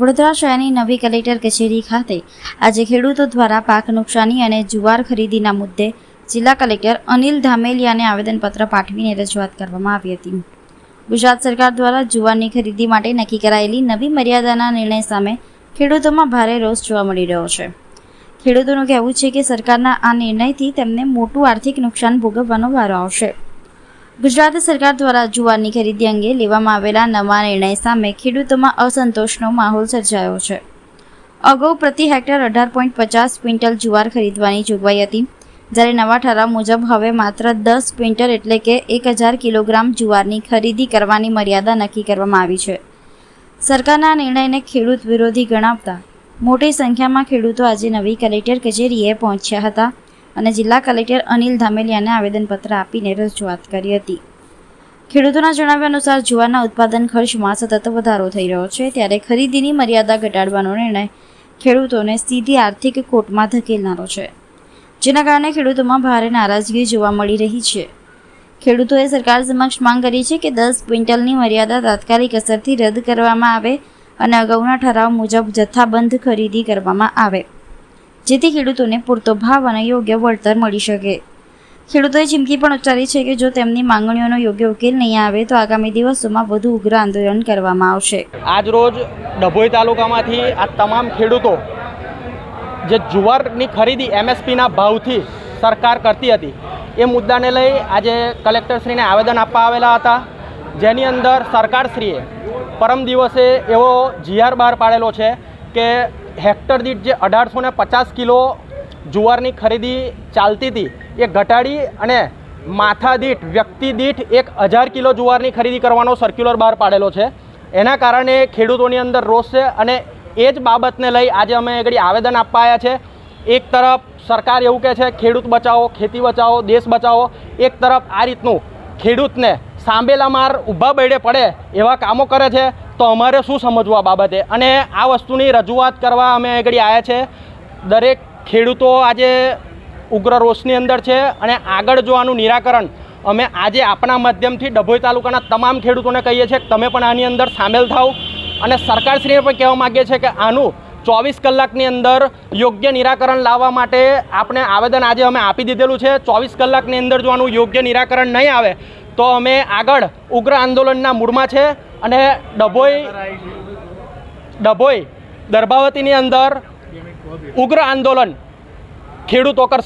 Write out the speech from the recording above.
વડોદરા શહેરની નવી કલેક્ટર કચેરી ખાતે આજે ખેડૂતો દ્વારા પાક નુકસાની અને જુવાર ખરીદીના મુદ્દે જિલ્લા કલેક્ટર અનિલ ધામેલિયાને આવેદનપત્ર પાઠવીને રજૂઆત કરવામાં આવી હતી. ગુજરાત સરકાર દ્વારા જુવારની ખરીદી માટે નક્કી કરાયેલી નવી મર્યાદાના નિર્ણય સામે ખેડૂતોમાં ભારે રોષ જોવા મળી રહ્યો છે. ખેડૂતોનું કહેવું છે કે સરકારના આ નિર્ણયથી તેમને મોટું આર્થિક નુકસાન ભોગવવાનો વારો આવશે. ગુજરાત સરકાર દ્વારા જુવારની ખરીદી અંગે લેવામાં આવેલા નવા નિર્ણય સામે ખેડૂતોમાં અસંતોષનો માહોલ સર્જાયો છે. અગાઉ પ્રતિ હેક્ટર 18.50 ક્વિન્ટલ જુવાર ખરીદવાની જોગવાઈ હતી, જ્યારે નવા ઠરાવ મુજબ હવે માત્ર 10 ક્વિન્ટલ એટલે કે 1000 કિલોગ્રામ જુવારની ખરીદી કરવાની મર્યાદા નક્કી કરવામાં આવી છે. સરકારના નિર્ણયને ખેડૂત વિરોધી ગણાવતા મોટી સંખ્યામાં ખેડૂતો આજે નવી કલેક્ટર કચેરીએ પહોંચ્યા હતા અને જિલ્લા કલેક્ટર અનિલ ધામેલિયાને આવેદનપત્ર આપીને રજૂઆત કરી હતી. ખેડૂતોના જણાવ્યા અનુસાર જુવારના ઉત્પાદન ખર્ચમાં સતત વધારો થઈ રહ્યો છે, ત્યારે ખરીદીની મર્યાદા ઘટાડવાનો નિર્ણય ખેડૂતોને સીધી આર્થિક ખોટમાં ધકેલનારો છે, જેના કારણે ખેડૂતોમાં ભારે નારાજગી જોવા મળી રહી છે. ખેડૂતોએ સરકાર સમક્ષ માંગ કરી છે કે 10 ક્વિન્ટલની મર્યાદા તાત્કાલિક અસરથી રદ કરવામાં આવે અને અગાઉના ઠરાવ મુજબ જથ્થાબંધ ખરીદી કરવામાં આવે, જેથી ખેડૂતોને પૂરતો ભાવ અને યોગ્ય વળતર મળી શકે. ખેડૂતોએ ચીમકી પણ ઉચ્ચારી છે કે જો તેમની માંગણીઓનો યોગ્ય ઉકેલ નહીં આવે તો આગામી દિવસોમાં વધુ ઉગ્ર આંદોલન કરવામાં આવશે. આજ રોજ ડભોઈ તાલુકામાંથી આ તમામ ખેડૂતો જે જુવારની ખરીદી MSPના ભાવથી સરકાર કરતી હતી એ મુદ્દાને લઈ આજે કલેક્ટરશ્રીને આવેદન આપવા આવેલા હતા, જેની અંદર સરકારશ્રીએ પરમ દિવસે એવો GR બહાર પાડેલો છે કે હેક્ટર દીઠ જે 1850 કિલો જુવારની ખરીદી ચાલતી હતી એ ઘટાડી અને માથા દીઠ વ્યક્તિ દીઠ 1000 કિલો જુવારની ખરીદી કરવાનો સર્ક્યુલર બહાર પાડેલો છે. એના કારણે ખેડૂતોની અંદર રોષ છે અને એ જ બાબતને લઈ આજે અમે આગળ આવેદન આપવા આવ્યા છે. એક તરફ સરકાર એવું કહે છે ખેડૂત બચાવો, ખેતી બચાવો, દેશ બચાવો, એક તરફ આ રીતનું ખેડૂતને સાંભેલા માર ઊભા બૈડે પડે એવા કામો કરે છે, તો અમારે શું સમજવું આ બાબતે? અને આ વસ્તુની રજૂઆત કરવા અમે આગળ આવ્યા છે. દરેક ખેડૂતો આજે ઉગ્ર રોષની અંદર છે અને આગળ જો આનું નિરાકરણ અમે આજે આપણા માધ્યમથી ડભોઈ તાલુકાના તમામ ખેડૂતોને કહીએ છીએ કે તમે પણ આની અંદર સામેલ થાઓ અને સરકારશ્રીને પણ કહેવા માગીએ છીએ કે આનું 24 કલાકની અંદર યોગ્ય નિરાકરણ લાવવા માટે આપણે આવેદન આજે અમે આપી દીધેલું છે. 24 કલાકની અંદર જો આનું યોગ્ય નિરાકરણ નહીં આવે તો અમે આગળ ઉગ્ર આંદોલનના મૂડમાં છે અને ડભોઈ દર્ભાવતીની અંદર ઉગ્ર આંદોલન ખેડૂતો કરશે.